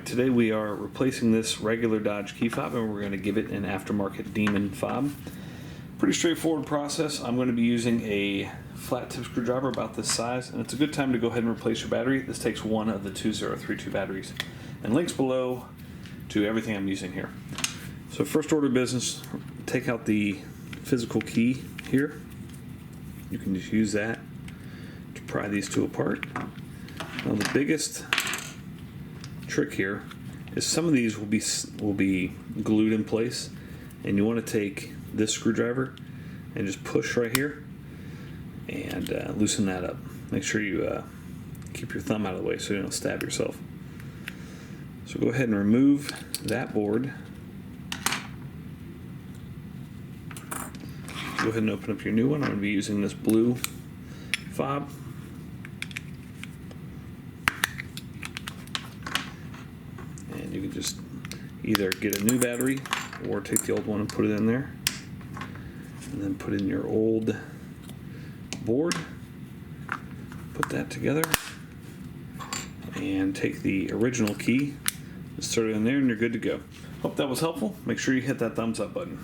Alright, today we are replacing this regular Dodge key fob and we're going to give it an aftermarket Demon fob. Pretty straightforward process. I'm going to be using a flat tip screwdriver about this size, and it's a good time to go ahead and replace your battery. This takes one of the 2032 batteries. And links below to everything I'm using here. So first order of business, take out the physical key here. You can just use that to pry these two apart. Now the biggest trick here is some of these will be glued in place, and you want to take this screwdriver and just push right here and loosen that up. Make sure you keep your thumb out of the way so you don't stab yourself. So go ahead and remove that board. Go ahead and open up your new one. I'm going to be using this blue fob. And you can just either get a new battery or take the old one and put it in there. And then put in your old board. Put that together. And take the original key, insert it in there, and you're good to go. Hope that was helpful. Make sure you hit that thumbs up button.